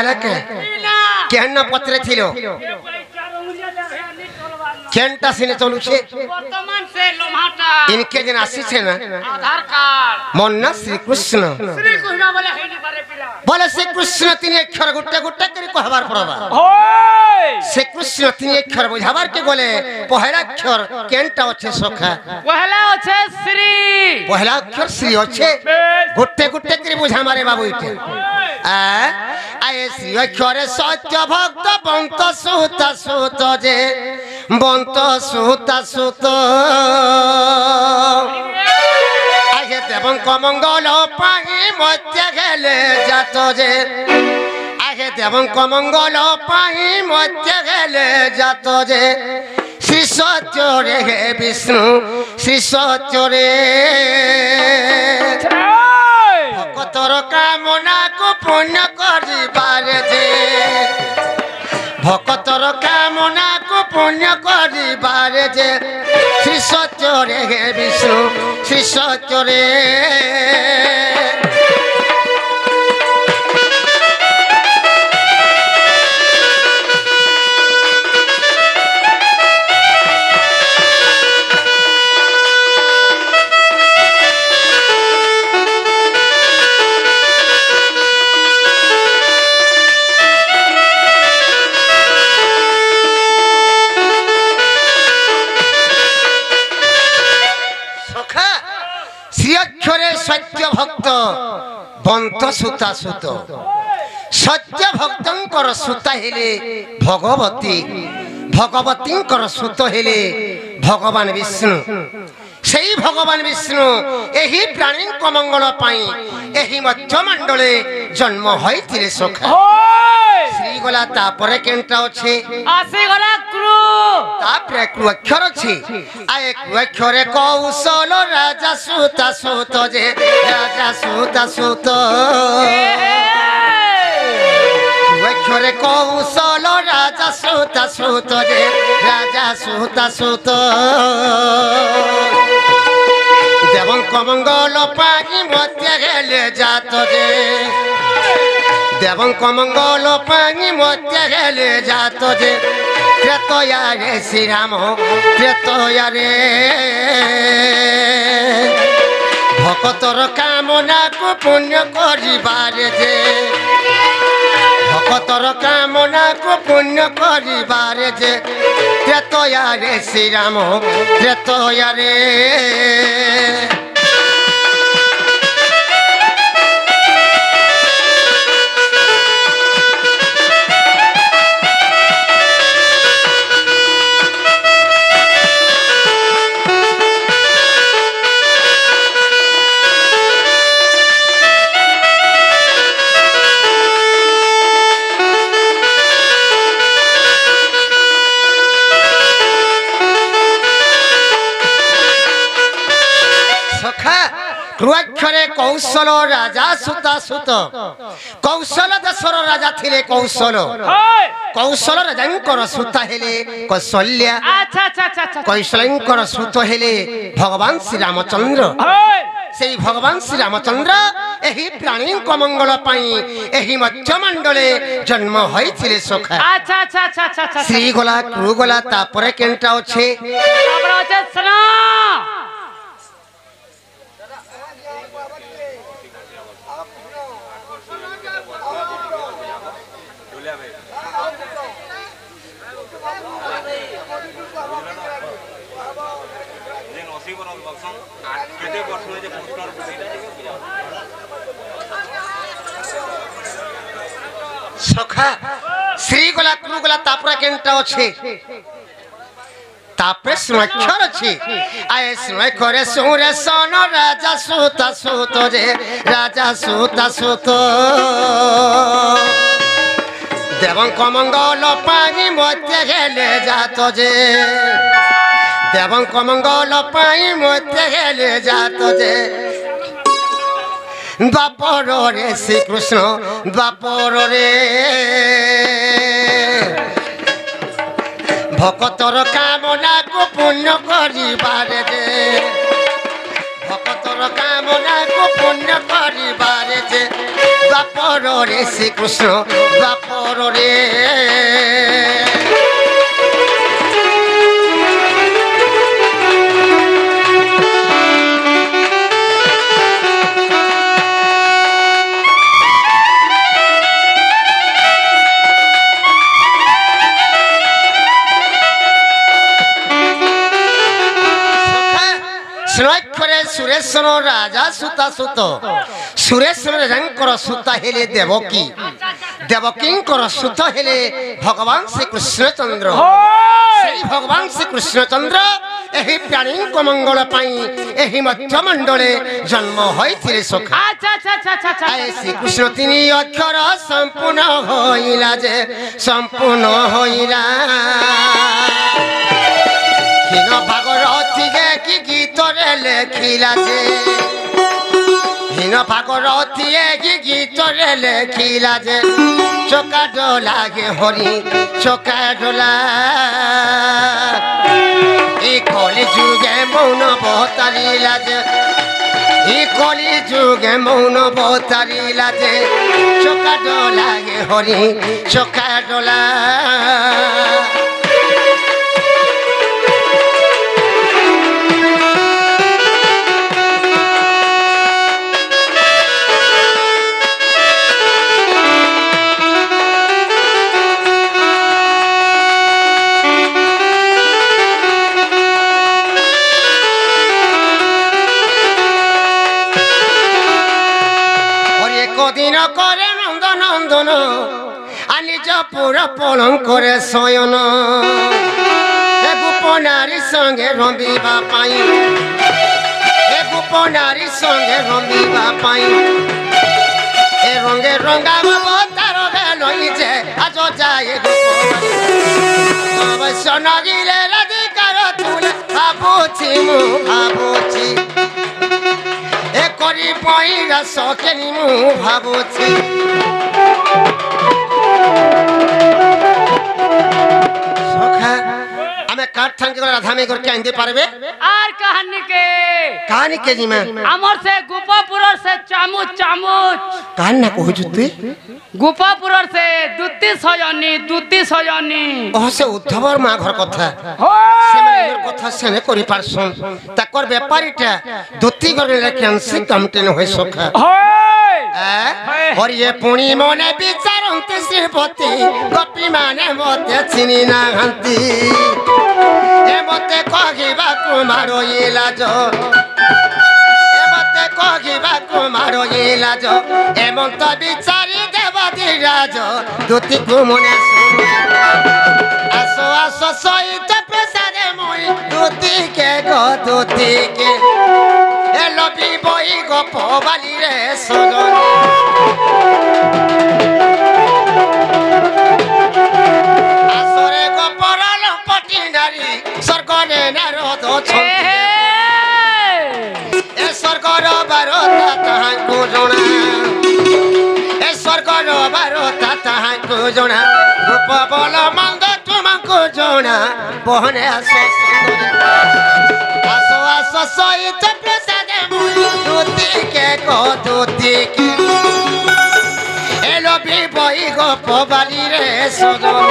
হেলা কে কেন পত্রে ছিল কেনটা সিনে চলুছে বর্তমান সে লোমাটা ইনকে যেন আসিছে না আধার কার্ড মন্না শ্রীকৃষ্ণ শ্রীকৃষ্ণ বলে হইনি পারে পিলা বলে শ্রীকৃষ্ণ তিনি অক্ষর গুটে গুটে করে কহবার পড়বা শ্রীকৃষ্ণ তিনি অক্ষর বুঝাবার কে বলে পহেলা অক্ষর কেনটা আছে সখা পহলা আছে শ্রী পহেলা অক্ষর শ্রী আছে গুটে গুটে করে বুঝা মারে বাবু এটা আয়ে শ্রী অক্ষরে সত্য ভক্ত বন্ত সুত সুত যে বন্ত সুত সুত আগে দেবং কমঙ্গল পাই মধ্যে গেলে যাত যে আগে দেবং কমঙ্গল পাই মধ্যে গেলে যাত যে শ্রী সত্য রে হে বিষ্ণু শ্রী সত্য রে ভক্তর কামনাকু পূর্ণ করিবারে যে ভক্তর কামনাকু পূর্ণ করিবারে যে শ্রী সত্য রে হে বিষ্ণু শ্রী সত্য রে সত্য ভক্ত বন্ত সুতা সুত সত্য ভক্তঙ্কর সুতা হেলে ভগবতী ভগবতীঙ্কর সুত হেলে ভগবান বিষ্ণু সেই ভগবান বিষ্ণু এই প্রাণীঙ্ক মঙ্গল পাই এই মধ্যমণ্ডলে জন্ম হয়েছিল সখা শ্রীগলা তাপরে কেনটা আছে আসিগলা ক্রু তাপরে ক্রু অক্ষর আছে আয়ে ক্রু অক্ষরে কৌশল রাজা সুত সুত যে রাজা সুত সুত ক্রু অক্ষরে কৌশল রাজা সুত সুত যে রাজা সুত সুত দেবং কমঙ্গল পাই মধ্যে গেলে যাত যে দেবং কমঙ্গল পাই মধ্যে গেলে যাত যে ত্রেতয়া রে শ্রীরাম ত্রেতয়া রে ভক্তর কামনাকু পূর্ণ করিবারে যে ভক্তর কামনাকু পূর্ণ করিবারে যে ত্রেতয়া রে শ্রীরাম ত্রেতয়া রে ক্রুয়াক্ষরে কৌশল রাজা সুতা সুত কৌশল দেশর রাজা থিলে কৌশল কৌশল রাজাঙ্কর সুতা হেলে কৌশল্যা কৌশলঙ্কর সুত হেলে ভগবান শ্রীরামচন্দ্র সেই ভগবান শ্রীরামচন্দ্র এই প্রাণীঙ্ক মঙ্গল পাই এই মধ্যমণ্ডলে জন্ম হয়েছিল সখা শ্রীগলা ক্রুগলা তাপরে কেনটা আছে সখা শ্রীগলা ক্রুগলা তাপরে কেনটা আছে তাপরে স্মক্ষর আছে আয়ে স্মক্ষরে সুরে সন রাজা সুত সুত যে রাজা সুত সুত দেবং কমঙ্গল পাই মধ্যে গেলে যাত যে দেবং কমঙ্গল পাই মধ্যে গেলে যাত যে দ্বাপর রে শ্রীকৃষ্ণ দ্বাপর রে ভক্তর কামনাকু পূর্ণ করিবারে যে ভক্তর কামনাকু পূর্ণ করিবারে যে দ্বাপরে শ্রীকৃষ্ণ দ্বাপরে স্নৈক্ষরে সুরেশ্বর রাজা সুতা সুত সুরেশ্বর রাঙ্কর সুতা হেলে দেবকী দেবকীঙ্কর সুত হেলে ভগবান শ্রীকৃষ্ণচন্দ্র সেই ভগবান শ্রীকৃষ্ণচন্দ্র ଏହି ପ୍ରାଣୀଙ୍କ ମଙ୍ଗଳ ପାଇଁ ଏହି ମଧ୍ୟମଣ୍ଡଳେ ଜନ୍ମ ହୋଇଥିଲେ ସଖା। ଶ୍ରୀକୃଷ୍ଣ ତିନି ଅକ୍ଷର ସମ୍ପୂର୍ଣ୍ଣ ହୋଇଲା ଯେ ସମ୍ପୂର୍ଣ୍ଣ ହୋଇଲା ହୀନ ଭାଗରଥିକେ କି ଗୀତରେ ଲେଖିଲା ଯେ ହୀନ ଭାଗରଥିଏ କି ଗୀତରେ ଲେଖିଲା ଯେ ଚକା ଡୋଲା गे ହରି ଚକା ଡୋଲା এই কলি যুগে মৌন বতারিলা যে এই কলি যুগে মৌন বতারিলা যে চকা ডোলা গে হরি চকা ডোলা দিন করে নন্দন নন্দন আনিজ পুরা পলং করে শয়ন এ গোপনারী সঙ্গে রমিবা পাই এ গোপনারী সঙ্গে রমিবা পাই এ রঙে রঙা তার লইছে আজ যায় অবশ্য নগিলে রাধিকার তুলে ভাবুছি মু ভাবুছি এ করি পয়রা সকেনি মু ভাবুছি সখা আমি কার থাঙ্কে রাধামে করকে আনতে পারবে আর কাহানি কে জিমা আমার সে গোপাপুরর সে চামচ চামচ কার না কহুছু তুই গোপাপুরর সে দুতি সজনী ও সে উদ্ধবর মা ঘর কথা কথা সেনে করি পারছন তাকর ব্যাপারীটা দুতি গরে ক্যান্সি কমটেন হই সখা হরিয়ে পুনি মনে বিচারন্তে শ্রীপতি গোপী মানে মতে চিনি নাহান্তি এ মতে কহিবা কুমার ইলাজ এ মতে কহিবা কুমার ইলাজ এমন্ত বিচারি দেবতী রাজ দুতি কুমনে আসো আসো সহিত প্রসাদে মই দুতি কে গো দুতি কে এলো বিবই গোপবালি রে সজন আসরে গোপরাল পটি নারী স্বর্গনে নারদ ছন্তি এ স্বর্গর বারতা তাহাଙ୍କୁ জଣା এ স্বর্গর বারতা তাহাଙ୍କୁ জଣା রূপ বল মন্দ তোমাଙ୍କୁ জଣା বহনে আসো আসো আসো সহিত প্রসাদে মই দুতি কে গো দুতি কে এলো বিবই গোপবালি রে সজন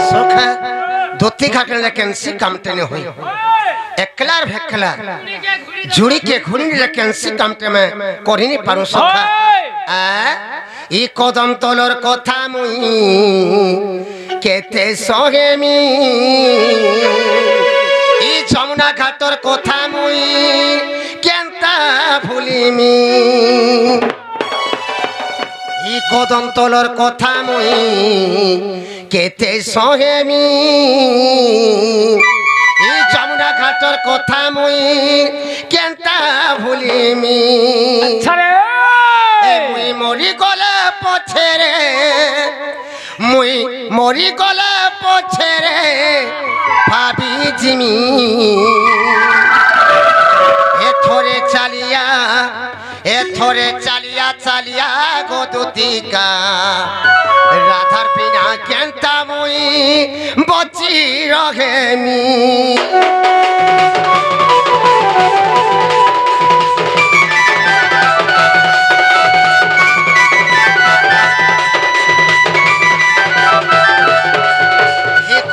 সখা ধুতি খাটলে কেনসি কামটেনে হই একলার ভেকলা জুড়ি के घुड़ी কেনসি কামটে মে করিনি পারু সখা ই কদম তলর কথা মুই কেতে সহেমি ই যমুনা ঘাটর কথা মুই কেনতা ভুলিমি ই কদম তলর কথা মুই কেতে সহেমি ই যমুনা ঘাটর কথা মুই কেনতা ভুলিমি মুই মরি গলে পছরে মুই মরি গলে পছরে ভাবি জিমি এথরে চালিয়া চালিয়া গো দুতিকা রাধা রাধার বিনা কেনতা মুই বচি রহেমি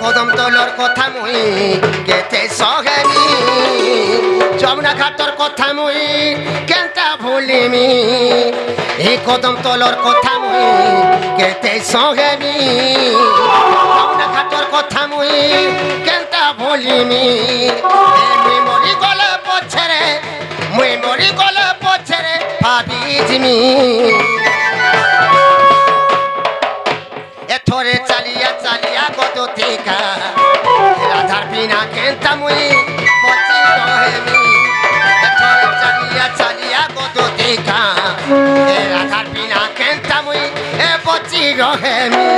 কদম তলর কথা মুই কেতে সহেমি যমুনা ঘাটর কথা মুই কেনটা ভুলিমি এই কদম তলর কথা মুই কেতে সহেমি যমুনা ঘাটর কথা মুই কেনটা ভুলিমি মুই মরি গলে পছরে মুই মরি গলে পছরে ভাবি জিমি এথরে চালিয়া চালিয়া কত টিকা রাধার বিনা কেনতা মুই বচি রহেমি এথরে চালিয়া চালিয়া কত টিকা রাধার বিনা কেনতা মুই বচি রহেমি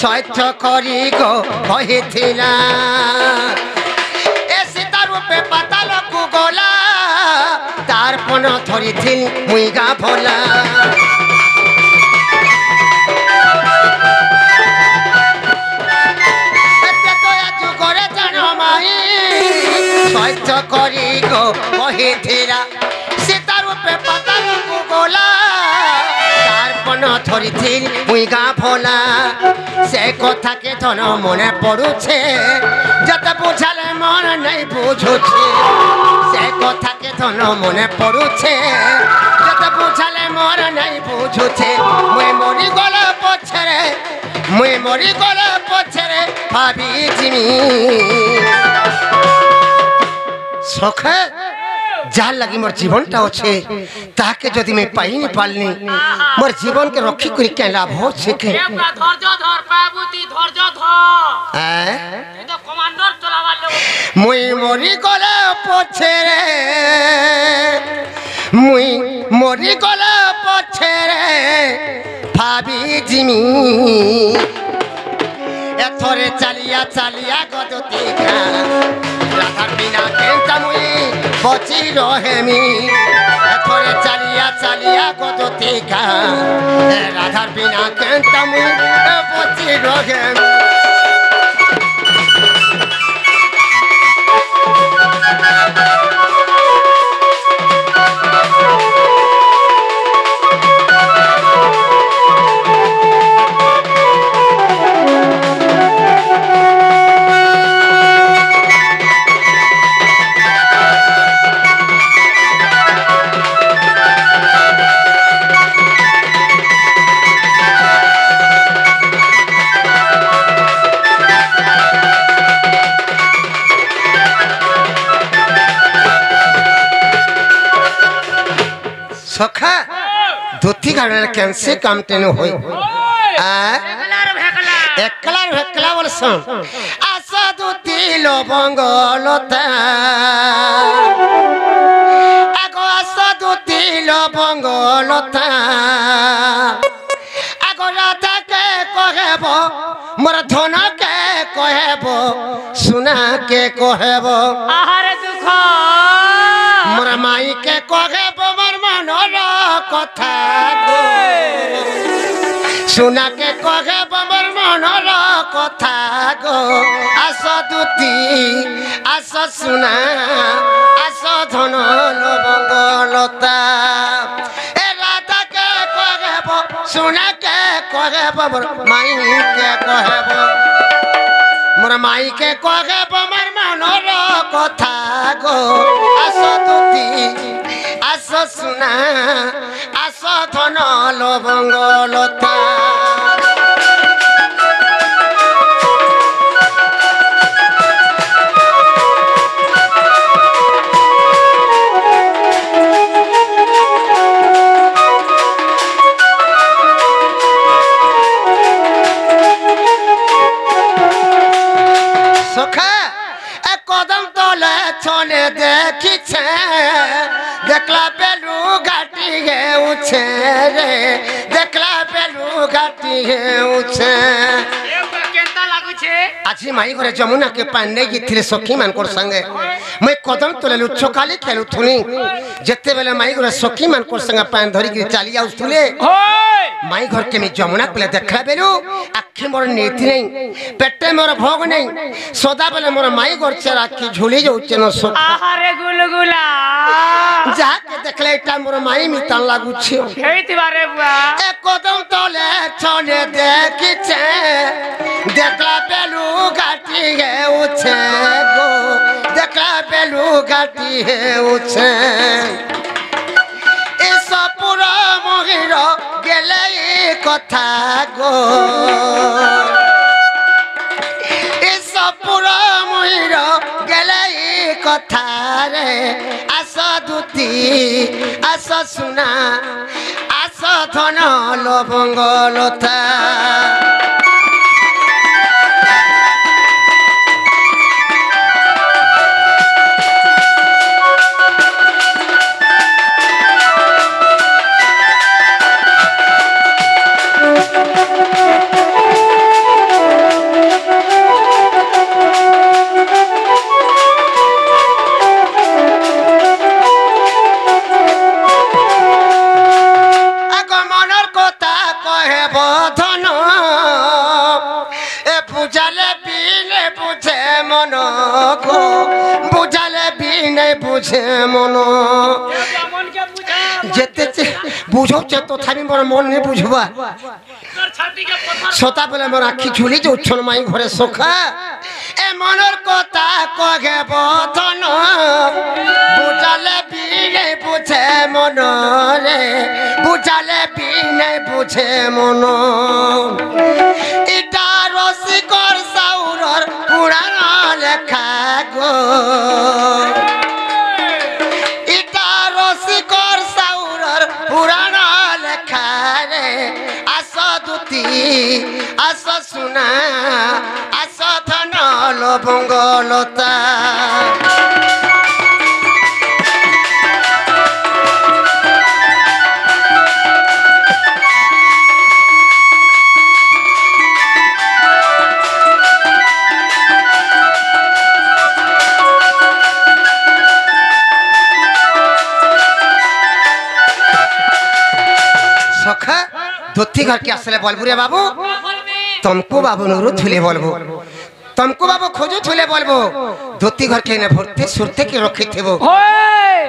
সহ্য করি গো কহিছিলা এ সীতা রূপে পাতালকু গলা তার পণ ধরিছিল মুই গা ভোলা যুগরে জান মাই সহ্য করি গো কহিছিলা সীতা রূপে পাতালকু গলা ধরিছিল মুই গা ভোলা সে কথাকে ধন মনে পড়ুছে যত বুঝালে মন নাই বুঝুছে সে কথাকে ধন মনে পড়ুছে যত বুঝালে মন নাই বুঝুছে মুই মরি গলে পছরে মুই মরি গলে পছরে ভাবি জিমি সখে যার লাগি মোর জীবনটা আছে তাকে যদি আমি পাইনি পারলি মোর জীবনকে রক্ষী করি কেন লাভ হচ্ছে কে ধৈর্য ধর পাবুতি ধৈর্য ধর এই তো কমান্ডার চলাবার লোক মুই মরি গলে পছরে মুই মরি গলে পছরে ভাবি জিমি এথরে চালিয়া চালিয়া গদতি রাধার বিনা কেনতা মুই বচি রহেমি এথরে চালিয়া চালিয়া গদতি রাধার বিনা কেনতা মুই বচি রহেমি সখা ধুতি গাড়ির কেনসে কাম টেনে হই একলার ভেকলা বলছ আশা ধুতি লবঙ্গ লতা আগো আশা ধুতি লবঙ্গ লতা আগো রাধাকে কহেব মোর ধনকে কহেব সোনাকে কহেব আহারে দুঃখ মোর মাইকে কহেব মোর মনর কথা গো সোনাকে কহেব মোর মনর কথা গো আস দুতি আস সোনা আস ধন লবঙ্গ লতা এ রাধাকে কহেব সোনাকে কহেব মোর মাইকে কহেব মোর মাইকে কহেব মোর মনর কথা গো আস দুতি আস সোনা আস ধন লবঙ্গ লতা উছে রে দেখলা বেলু ঘাটি উছে কেনতা লাগুছে আজি মাই ঘরে যমুনা কে পান্ডে গিଥିଲେ সখী মানকর সঙ্গে মই কদম তোলে লুচ্ছো কালি খেলুথুনি যেতে বেলে মাই ঘরে সখী মানকর সঙ্গে পান ধরি কি চালি যাউথুলে মাই ঘর কে মি যমুনা পেলে দেখলা বেলু আখি মোর নীতি নাই পেটে মোর ভোগ নাই সদা বেলে মোর মাই ঘর চেরা আখি ঝুলি যাউছে ন সখ আহারে গুলগুলা যাকে দেখলে এটা মোর মাই মিতান লাগুছে হেইতিবারে বুয়া এ কদম তোলে ছনে দেখিছে দেখলা বেলু ঘাটি গে উছে গো দেখলা বেলু ঘাটি হে উছে এসব পুরা মহির গেলে কথা গো এসব পুরা মহির গেলে কথা রে আস দুতি আস শুনা আস ধন লবঙ্গ লতা বুঝে মন যেতে বুঝছে তথাপি মোর মন নেই বুঝবা সতা বেলে মোর আখি ঝুলি যাচ্ছন মাই ঘরে সখা এ মনের কথা কহে বধন বুঝালে বিনে বুঝে মন রে বুঝালে বিনে বুঝে মন ইটা রসিকর সাউরর পুরাণ লেখা গো পুরাণ লেখা রে আস দুতি আস শুনা আস ধন লবঙ্গ লতা सखा धोती घर के असले बोलबू रे बाबू तुमको बाबू नुरु थुले बोलबो तुमको बाबू खोजो थुले बोलबो धोती घर के ने भरते सुरते के रखी थेबो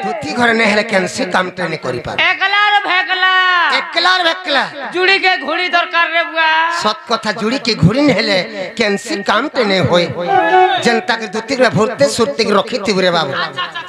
धोती घर ने हेले कैंसी काम ट्रेने करी पार एकलार भेकला जुड़ी के घोड़ी दरकार रे बुआ सत कथा जुड़ी के घोड़ी ने हेले कैंसी काम ट्रेने होय जनता के धोती घर भरते सुरते के रखी थेबो रे बाबू